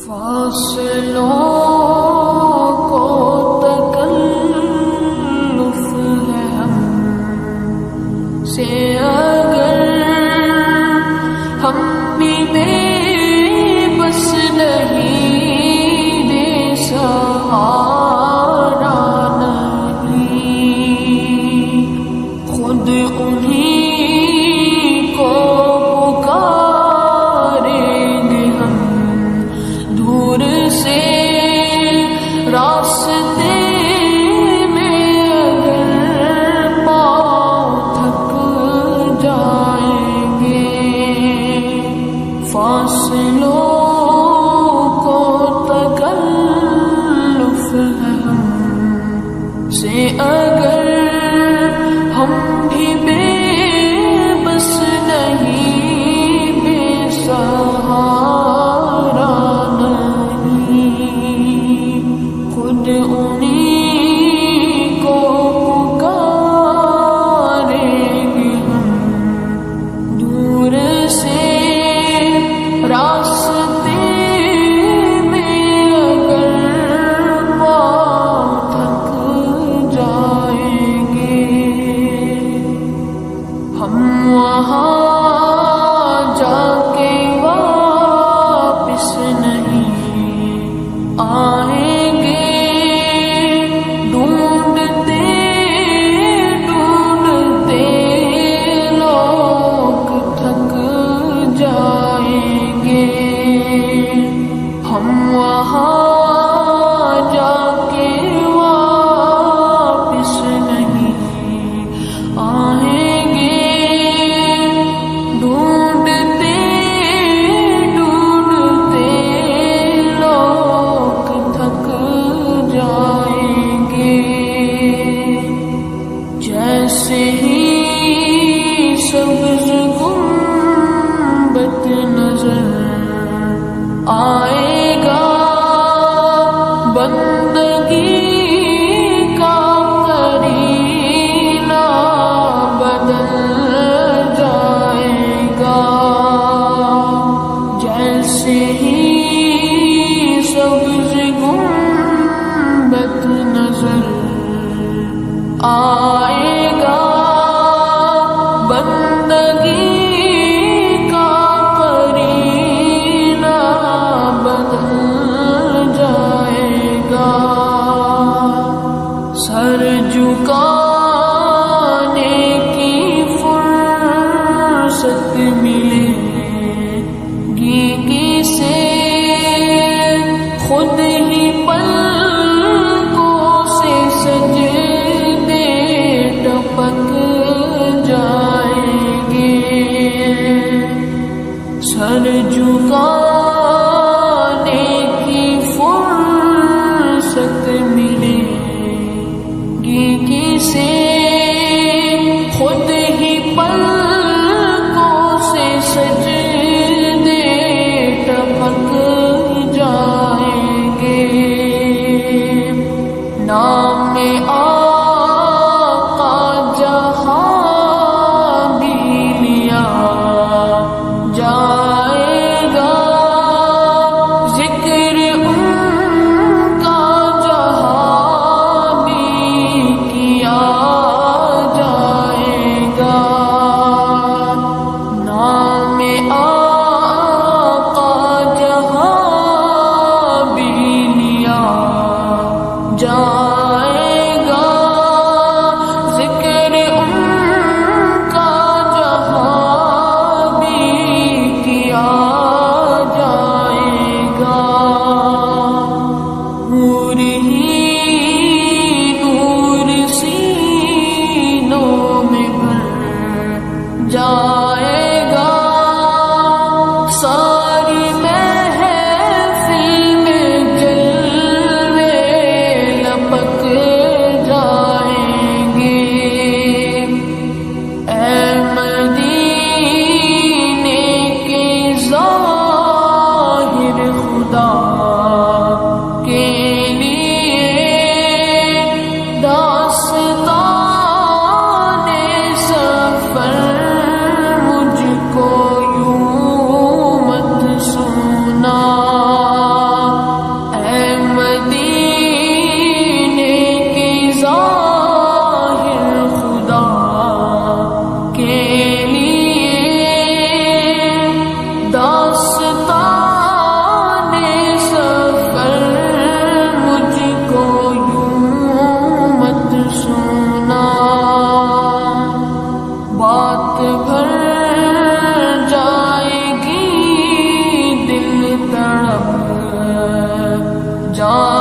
فاصلوں کو تکلف ہے ہم سے اگر ہم بھی بے بس نہیں بے سہارا نہیں خود انہیں کو پکاریں گے ہم دور سے راستے میں اگر پاؤں تھک جائیں گے فاصلوں کو تکلف ہے ہم سے اگر ہم بھی بے بس نہیں بے سہارا نہیں خود انہیں کو پکاریں گے ہم دور سے راستے میں اگر پاؤں تھک جائیں گے ہم وہاں جا کے واپس نہیں آئیں گے ڈھونڈتے ڈھونڈتے لوگ تھک جائیں گے ہم وہاں جا کے واپس نہیں آئیں گے ڈھونڈتے ڈھونڈتے لوگ تھک جائیں گے جیسے ہی سبز گنبد نظر آئے گا بندگی کا کرینہ بدل جائے گا جیسے ہی سبز گنبد نظر آئے گا بندگی کا کرینہ بدل جائے گا سر جھکانے کی فرصت ملے گی کسے خود ہی پلکوں سے سجدے ٹپک جائیں گے سر جھکانے کی فرصت ملے گی کسے خود ہی پلکوں سے سجدے ٹپک جائیں گے نام آقا جہاں بھی لیا جائے گا ذکر ان کا جہاں بھی کیا جائے گا نام آقا جہاں بھی لیا جائے گا ذکر ان کا جہاں بھی کیا جائے گا نور ہی نور سینوں میں بھر جائے گا ساری محفل میں جلوے لپک جائیں گے اے مدینے کے ظاہر خدا کے لیے داستان سفر جان